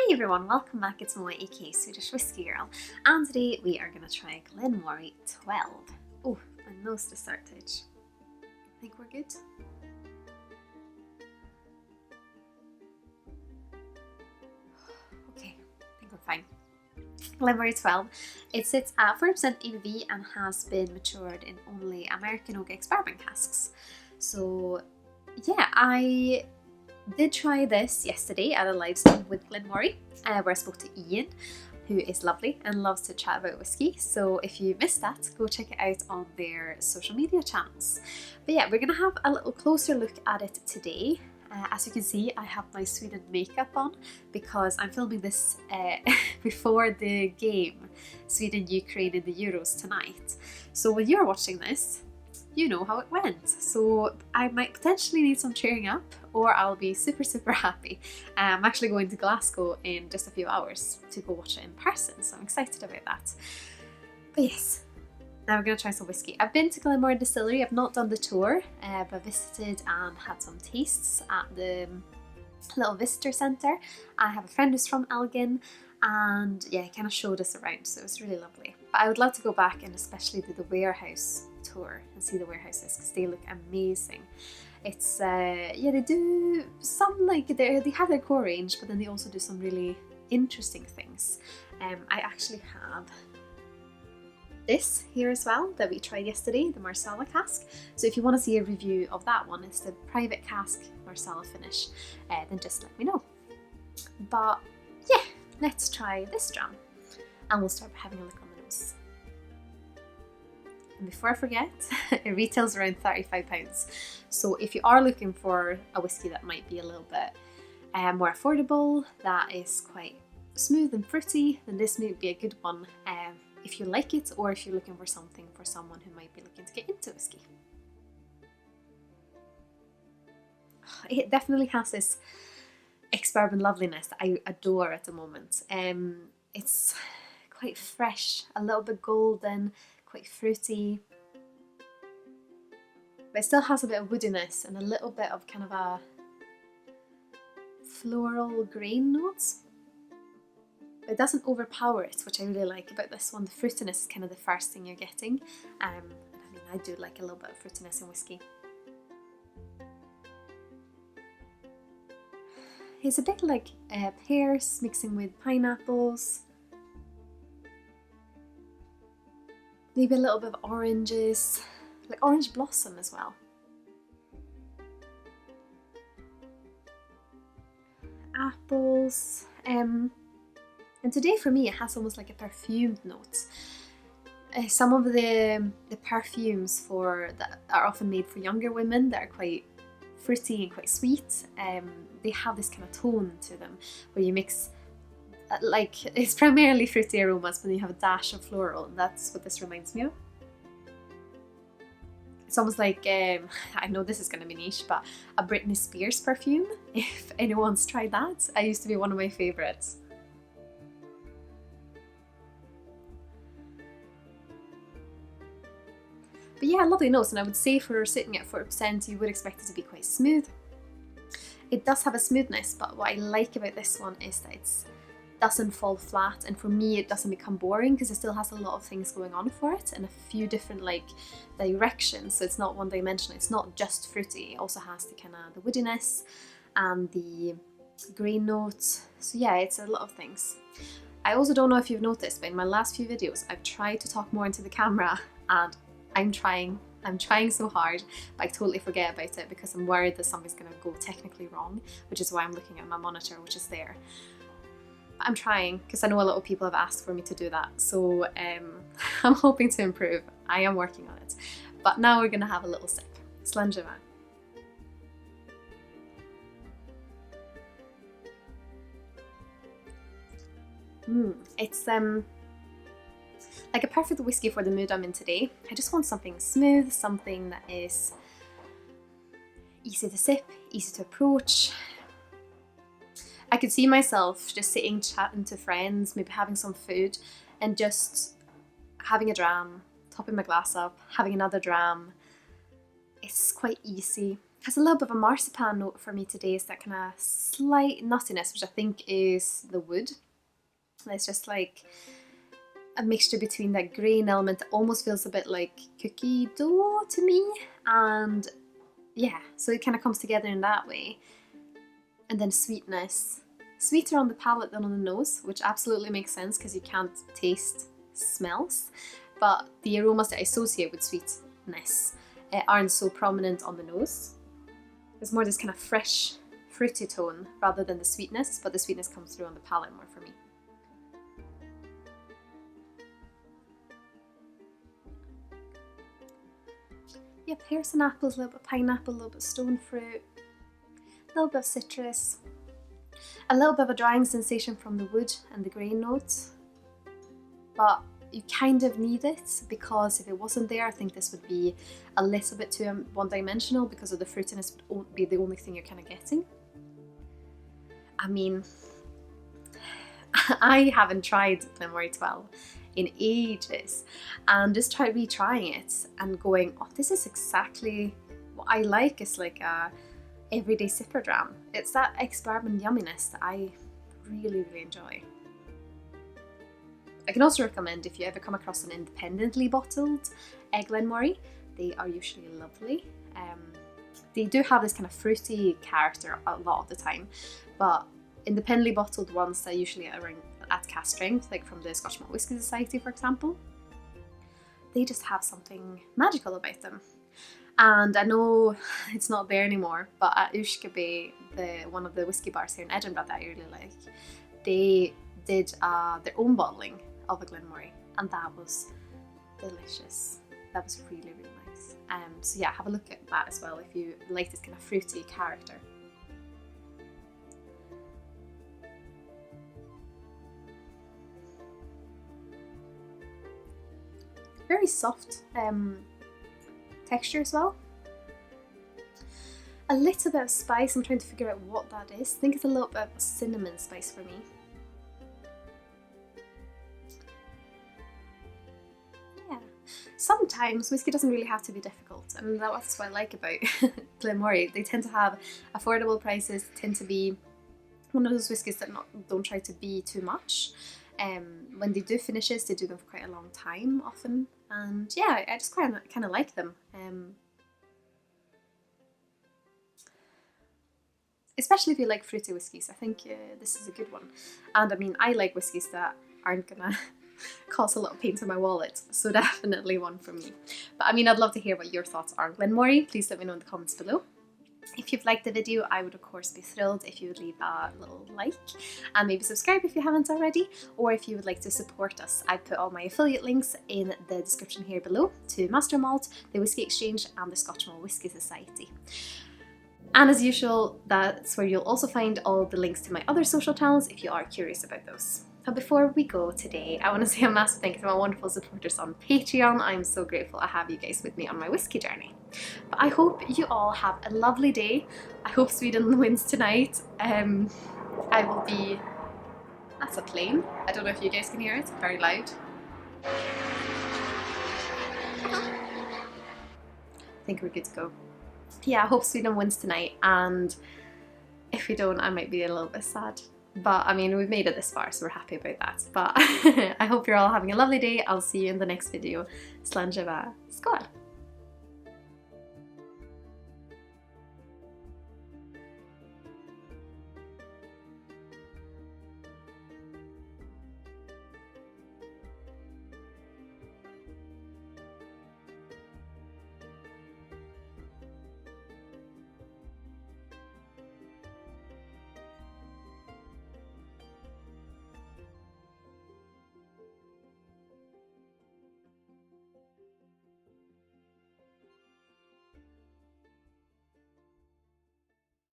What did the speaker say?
Hey everyone, welcome back. It's Moa, aka Swedish Whiskey Girl, and today we are going to try Glen Moray 12. Oh, my nose to start to itch. I think we're good. Okay, I think we're fine. Glen Moray 12. It sits at 4% ABV and has been matured in only American oak ex-bourbon casks. So yeah, I did try this yesterday at a live stream with Glen Moray, where I spoke to Ian, who is lovely and loves to chat about whiskey. So if you missed that, go check it out on their social media channels. But yeah, we're gonna have a little closer look at it today. As you can see, I have my Sweden makeup on because I'm filming this before the game, Sweden-Ukraine in the Euros tonight. So when you're watching this, you know how it went. So I might potentially need some cheering up, or I'll be super happy. I'm actually going to Glasgow in just a few hours to go watch it in person, so I'm excited about that. But yes, now we're going to try some whiskey. I've been to Glen Moray Distillery. I've not done the tour, but visited and had some tastes at the little visitor centre. I have a friend who's from Elgin, and yeah, he kind of showed us around, so it was really lovely. But I would love to go back and especially do the warehouse tour and see the warehouses because they look amazing. It's yeah, they do some, like, they have their core range, but then they also do some really interesting things. I actually have this here as well that we tried yesterday, the Marsala cask. So if you want to see a review of that one, it's the private cask Marsala finish, then just let me know. But yeah, let's try this dram and we'll start by having a look on the nose. And before I forget, it retails around £35. So if you are looking for a whiskey that might be a little bit more affordable, that is quite smooth and fruity, then this may be a good one if you like it, or if you're looking for something for someone who might be looking to get into whiskey. It definitely has this ex-bourbon loveliness that I adore at the moment. It's quite fresh, a little bit golden, quite fruity, but it still has a bit of woodiness and a little bit of kind of a floral grain notes. But it doesn't overpower it, which I really like about this one. The fruitiness is kind of the first thing you're getting. I mean, I do like a little bit of fruitiness in whiskey. It's a bit like pears mixing with pineapples. Maybe a little bit of oranges, like orange blossom as well. Apples. And today for me it has almost like a perfumed note. Some of the perfumes that are often made for younger women that are quite fruity and quite sweet, they have this kind of tone to them where you mix, like, it's primarily fruity aromas, but then you have a dash of floral, and that's what this reminds me of. It's almost like, I know this is going to be niche, but a Britney Spears perfume, if anyone's tried that. It used to be one of my favourites. But yeah, lovely notes, and I would say for sitting at 4%, you would expect it to be quite smooth. It does have a smoothness, but what I like about this one is that it doesn't fall flat, and for me it doesn't become boring because it still has a lot of things going on for it and a few different like directions, so it's not one dimensional. It's not just fruity, it also has the kind of the woodiness and the grain notes. So yeah, it's a lot of things. I also don't know if you've noticed, but in my last few videos I've tried to talk more into the camera, and I'm trying so hard, but I totally forget about it because I'm worried that something's going to go technically wrong, which is why I'm looking at my monitor, which is there. I'm trying because I know a lot of people have asked for me to do that, so I'm hoping to improve. I am working on it. But now we're going to have a little sip. Sláinte Skål. It's like a perfect whiskey for the mood I'm in today. I just want something smooth, something that is easy to sip, easy to approach. I could see myself just sitting chatting to friends, maybe having some food, and just having a dram, topping my glass up, having another dram. It's quite easy. has a little bit of a marzipan note for me today. It's that kind of slight nuttiness, which I think is the wood. It's just like a mixture between that grain element that almost feels a bit like cookie dough to me, and yeah, so it kind of comes together in that way. And then sweetness. Sweeter on the palate than on the nose, which absolutely makes sense because you can't taste smells, but the aromas that I associate with sweetness aren't so prominent on the nose. There's more this kind of fresh, fruity tone rather than the sweetness, but the sweetness comes through on the palate more for me. Yeah, pears and apples, a little bit of pineapple, a little bit of stone fruit, a little bit of citrus, a little bit of a drying sensation from the wood and the grain notes, but you kind of need it, because if it wasn't there, I think this would be a little bit too one-dimensional, because of the fruitiness would be the only thing you're kind of getting. I mean, I haven't tried Glen Moray 12 in ages, and just retrying it and going, oh, this is exactly what I like. It's like a everyday sipper dram. It's that experiment yumminess that I really, really enjoy. I can also recommend, if you ever come across an independently bottled Glen Moray, they are usually lovely. They do have this kind of fruity character a lot of the time, but independently bottled ones are usually around at cask strength, like from the Scotch Malt Whisky Society, for example. They just have something magical about them. And I know it's not there anymore, but at Ushkaby, one of the whiskey bars here in Edinburgh that I really like, they did their own bottling of a Glen Moray, and that was delicious. That was really, really nice. So yeah, have a look at that as well if you like this kind of fruity character. Very soft texture as well. A little bit of spice. I'm trying to figure out what that is. I think it's a little bit of a cinnamon spice for me. Yeah. Sometimes whiskey doesn't really have to be difficult, and that's what I like about Glen Moray. They tend to have affordable prices, tend to be one of those whiskies that don't try to be too much. When they do finishes, they do them for quite a long time often, and yeah, I just kind of like them. Especially if you like fruity whiskies, I think this is a good one. And I mean, I like whiskies that aren't gonna cause a lot of pain to my wallet, so definitely one for me. But I mean, I'd love to hear what your thoughts are on Glen Moray. Please let me know in the comments below. If you've liked the video, I would of course be thrilled if you would leave a little like and maybe subscribe if you haven't already, or if you would like to support us. I put all my affiliate links in the description here below to Master Malt, the Whisky Exchange and the Scotch Malt Whisky Society. And as usual, that's where you'll also find all the links to my other social channels if you are curious about those. But before we go today, I want to say a massive thank you to my wonderful supporters on Patreon. I'm so grateful to have you guys with me on my whiskey journey. But I hope you all have a lovely day. I hope Sweden wins tonight. I will be... That's a plane. I don't know if you guys can hear it. It's very loud. I think we're good to go. Yeah, I hope Sweden wins tonight, and if we don't, I might be a little bit sad. But I mean, we've made it this far, so we're happy about that. But I hope you're all having a lovely day. I'll see you in the next video. Sláinte Skål!